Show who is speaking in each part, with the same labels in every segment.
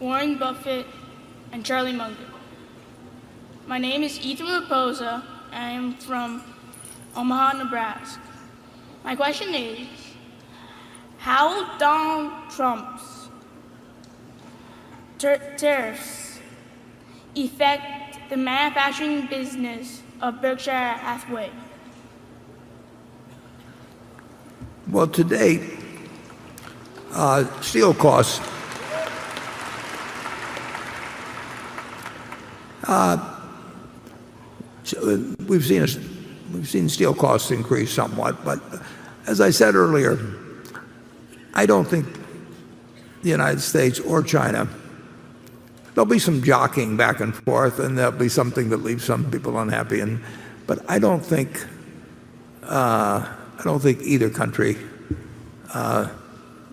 Speaker 1: Warren Buffett and Charlie Munger. My name is Ethan Raposa, and I am from Omaha, Nebraska. My question is, how will Donald Trump's tariffs affect the manufacturing business of Berkshire Hathaway?
Speaker 2: Well, to date, steel costs we've seen steel costs increase somewhat, but as I said earlier, I don't think the United States or China, there'll be some jockeying back and forth, and there'll be something that leaves some people unhappy, but I don't think either country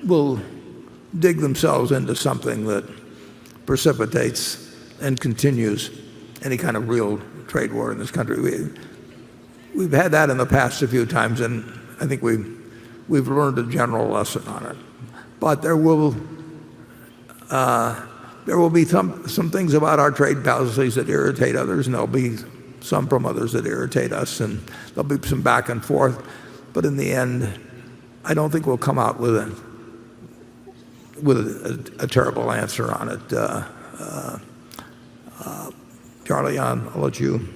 Speaker 2: will dig themselves into something that precipitates and continues any kind of real trade war in this country. We've had that in the past a few times, and I think we've learned a general lesson on it. But there will be some things about our trade policies that irritate others, and there'll be some from others that irritate us, and there'll be some back and forth. But in the end, I don't think we'll come out with a terrible answer on it. Charlie, I'll let you.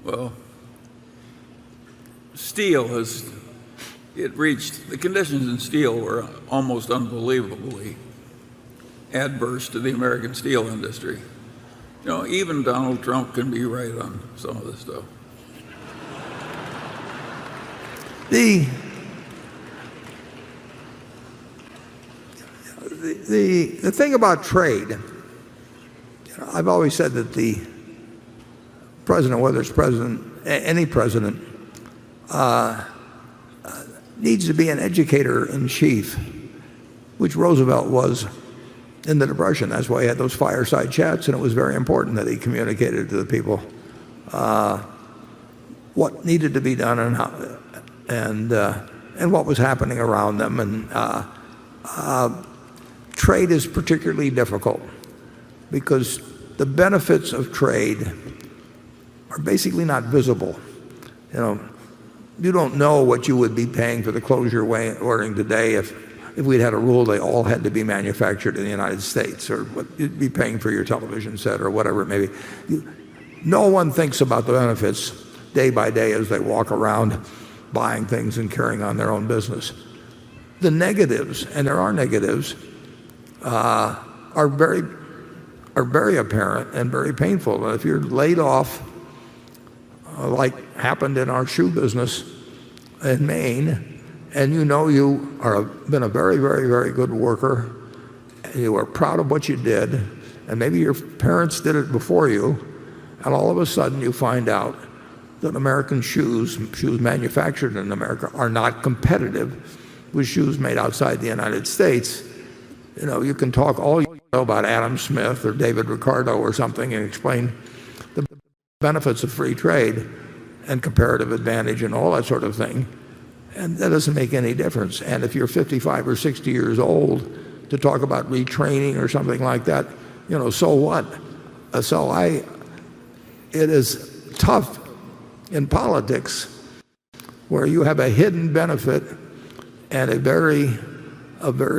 Speaker 3: Well, steel the conditions in steel were almost unbelievably adverse to the American steel industry. You know, even Donald Trump can be right on some of this stuff.
Speaker 2: The thing about trade, I've always said that the president, whether it's any president, needs to be an educator in chief, which Roosevelt was in the Depression. That's why he had those fireside chats, and it was very important that he communicated to the people what needed to be done and how, and what was happening around them. And trade is particularly difficult because the benefits of trade are basically not visible. You don't know what you would be paying for the clothes you're ordering today if we'd had a rule they all had to be manufactured in the United States, or what you'd be paying for your television set or whatever it may be. No one thinks about the benefits day by day as they walk around buying things and carrying on their own business. The negatives, and there are negatives, are very apparent and very painful. And if you're laid off, like happened in our shoe business in Maine, and you know you have been a very, very, very good worker, and you are proud of what you did, and maybe your parents did it before you, and all of a sudden you find out that American shoes manufactured in America, are not competitive with shoes made outside the United States. You can talk all you know about Adam Smith or David Ricardo or something and explain the benefits of free trade and comparative advantage and all that sort of thing, and that doesn't make any difference. And if you're 55 or 60 years old, to talk about retraining or something like that, so what? It is tough in politics where you have a hidden benefit and a very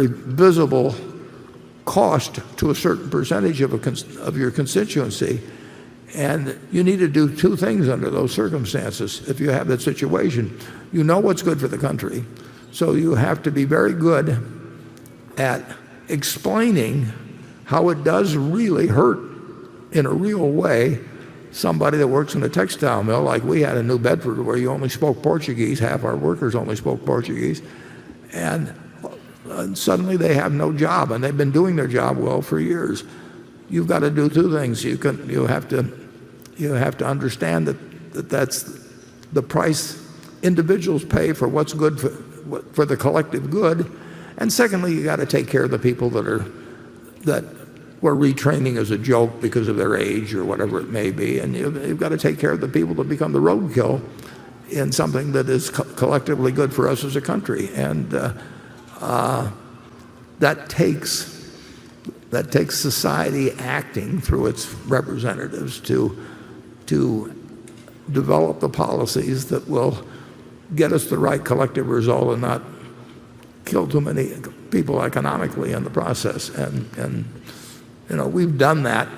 Speaker 2: visible cost to a certain percentage of your constituency. And you need to do two things under those circumstances. If you have that situation, you know what's good for the country. So you have to be very good at explaining how it does really hurt in a real way somebody that works in a textile mill, like we had in New Bedford, where you only spoke Portuguese, half our workers only spoke Portuguese, and suddenly they have no job, and they've been doing their job well for years. You've got to do two things. You have to understand that that's the price individuals pay for what's good for the collective good, and secondly, you got to take care of the people that were retraining as a joke because of their age or whatever it may be, and you've got to take care of the people that become the roadkill in something that is collectively good for us as a country. And that takes society acting through its representatives to develop the policies that will get us the right collective result and not kill too many people economically in the process. And we've done that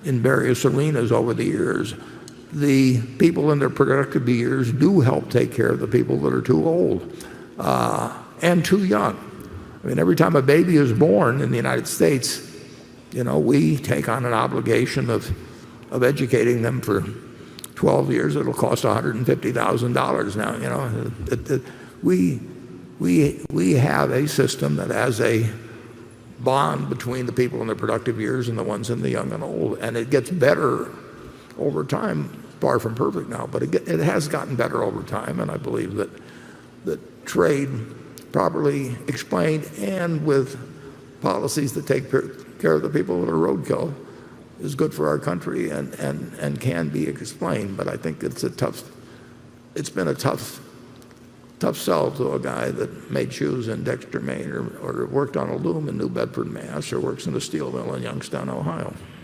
Speaker 2: in various arenas over the years. The people in their productive years do help take care of the people that are too old and too young. I mean, every time a baby is born in the United States, we take on an obligation of educating them for 12 years. It'll cost $150,000 now. We have a system that has a bond between the people in their productive years and the ones in the young and old, and it gets better over time. Far from perfect now, but it has gotten better over time, and I believe that trade, properly explained and with policies that take care of the people that are roadkill, is good for our country and can be explained. But I think it's been a tough sell to a guy that made shoes in Dexter, Maine, or worked on a loom in New Bedford, Mass, or works in a steel mill in Youngstown, Ohio.